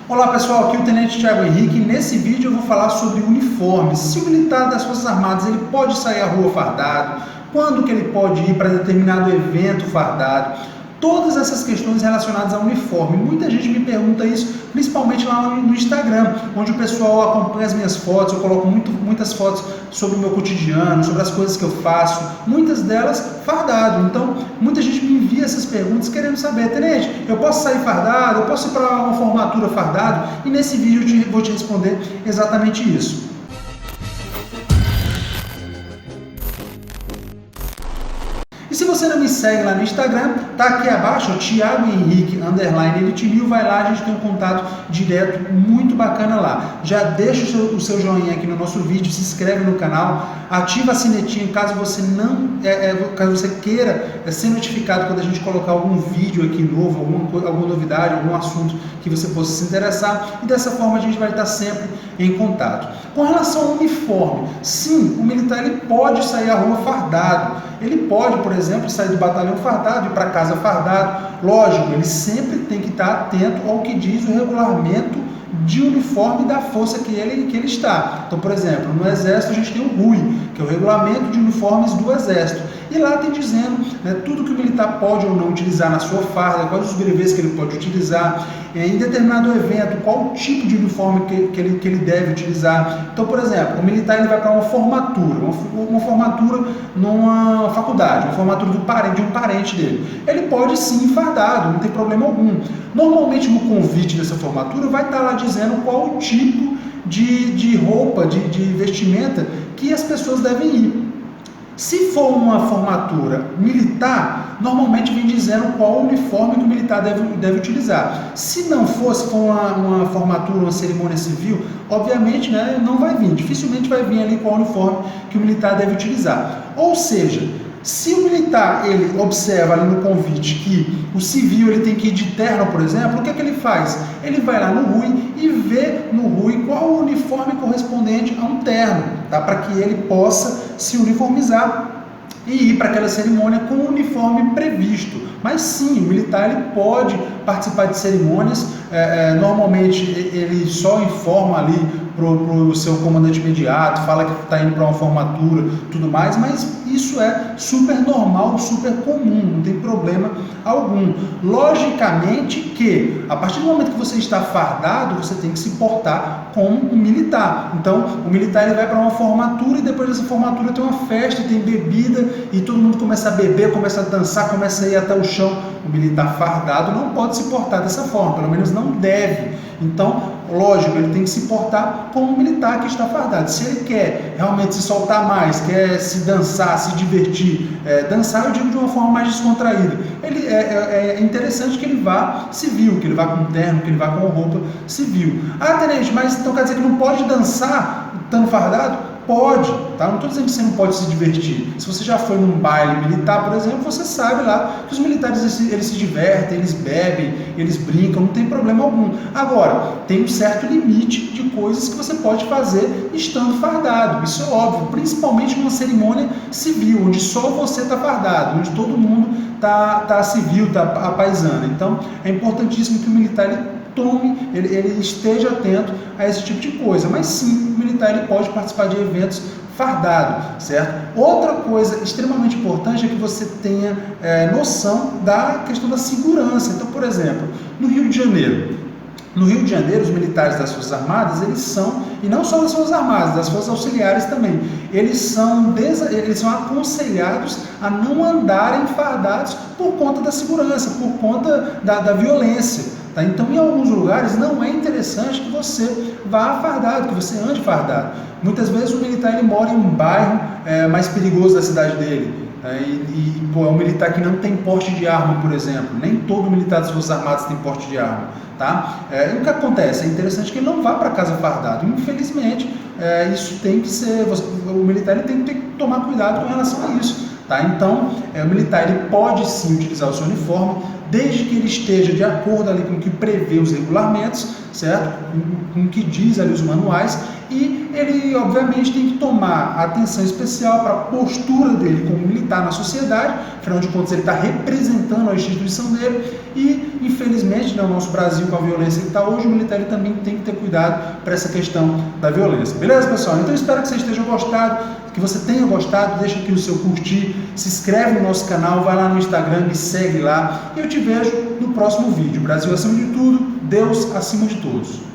Olá pessoal, aqui é o Tenente Thiago Henrique e nesse vídeo eu vou falar sobre uniformes. Se o militar das Forças Armadas ele pode sair à rua fardado, quando que ele pode ir para determinado evento fardado, todas essas questões relacionadas ao uniforme. Muita gente me pergunta isso, principalmente lá no Instagram, onde o pessoal acompanha as minhas fotos, eu coloco muitas fotos sobre o meu cotidiano, sobre as coisas que eu faço, muitas delas fardado. Então, muita gente me envia essas perguntas querendo saber, Tenente, eu posso sair fardado, eu posso ir para uma formatura fardado? E nesse vídeo eu vou te responder exatamente isso. E se você não me segue lá no Instagram, tá aqui abaixo, Thiago Henrique, _Elite1000, vai lá, a gente tem um contato direto muito bacana lá. Já deixa o seu joinha aqui no nosso vídeo, se inscreve no canal, ativa a sinetinha caso você caso você queira ser notificado quando a gente colocar algum vídeo aqui novo, alguma novidade, algum assunto que você possa se interessar, e dessa forma a gente vai estar sempre em contato. Com relação ao uniforme, sim, o militar ele pode sair à rua fardado. Ele pode, por exemplo, sair do batalhão fardado e ir para casa fardado. Lógico, ele sempre tem que estar atento ao que diz o regulamento de uniforme da força que ele está. Então, por exemplo, no Exército a gente tem o RUI, que é o Regulamento de Uniformes do Exército. E lá tem dizendo tudo que o militar pode ou não utilizar na sua farda, quais os brevês que ele pode utilizar, em determinado evento, qual o tipo de uniforme que ele deve utilizar. Então, por exemplo, o militar ele vai para uma formatura numa faculdade, uma formatura de um parente dele. Ele pode sim ir fardado, não tem problema algum. Normalmente no convite dessa formatura vai estar lá dizendo qual o tipo de roupa, de vestimenta que as pessoas devem ir. Se for uma formatura militar, normalmente vem dizendo qual uniforme que o militar deve utilizar. Se não for uma formatura, uma cerimônia civil, obviamente não vai vir, dificilmente vai vir ali qual uniforme que o militar deve utilizar. Ou seja, se o militar ele observa ali no convite que o civil ele tem que ir de terno, por exemplo, o que ele faz? Ele vai lá no RUI e vê no RUI qual o uniforme correspondente a um terno, tá? Para que ele possa se uniformizar e ir para aquela cerimônia com o uniforme previsto. Mas sim, o militar ele pode participar de cerimônias, normalmente ele só informa ali para o seu comandante imediato, fala que está indo para uma formatura, tudo mais, mas isso é super normal, super comum, não tem problema algum. Logicamente que, a partir do momento que você está fardado, você tem que se portar como um militar. Então, o militar ele vai para uma formatura e depois dessa formatura tem uma festa, tem bebida e todo mundo começa a beber, começa a dançar, começa a ir até o chão. O militar fardado não pode se portar dessa forma, pelo menos não deve. Então, lógico, ele tem que se portar como um militar que está fardado. Se ele quer realmente se soltar mais, quer se dançar, se divertir, dançar eu digo de uma forma mais descontraída, é interessante que ele vá civil, que ele vá com terno, que ele vá com roupa civil. Ah, Tenente, mas então quer dizer que não pode dançar estando fardado? Pode, tá? Não estou dizendo que você não pode se divertir. Se você já foi num baile militar, por exemplo, você sabe lá que os militares eles se divertem, eles bebem, eles brincam, não tem problema algum. Agora, tem um certo limite de coisas que você pode fazer estando fardado. Isso é óbvio, principalmente numa cerimônia civil, onde só você está fardado, onde todo mundo está civil, está à paisana. Então, é importantíssimo que o militar ele esteja atento a esse tipo de coisa. Mas sim, o militar ele pode participar de eventos fardado, certo? Outra coisa extremamente importante é que você tenha noção da questão da segurança. Então, por exemplo, no Rio de Janeiro, os militares das Forças Armadas, eles são, e não só das Forças Armadas, das Forças Auxiliares também, eles são aconselhados a não andarem fardados por conta da segurança, por conta da violência. Tá? Então, em alguns lugares, não é interessante que você vá fardado, que você ande fardado. Muitas vezes o militar ele mora em um bairro mais perigoso da cidade dele. É um militar que não tem porte de arma, por exemplo. Nem todo militar das Forças Armadas tem porte de arma. Tá? E o que acontece? É interessante que ele não vá para casa fardado. Infelizmente, isso tem que ser. O militar ele tem que tomar cuidado com relação a isso. Tá? Então, o militar ele pode sim utilizar o seu uniforme, desde que ele esteja de acordo ali com o que prevê os regulamentos, certo? Com o que diz ali os manuais, e ele obviamente tem que tomar atenção especial para a postura dele como militar na sociedade, afinal de contas ele está representando a instituição dele e, infelizmente, no nosso Brasil, com a violência que está hoje, o militar ele também tem que ter cuidado para essa questão da violência. Beleza, pessoal? Então, espero que vocês tenham gostado, que você tenha gostado, deixa aqui o seu curtir, se inscreve no nosso canal, vai lá no Instagram, me segue lá e eu te vejo no próximo vídeo. Brasil acima de tudo, Deus acima de todos.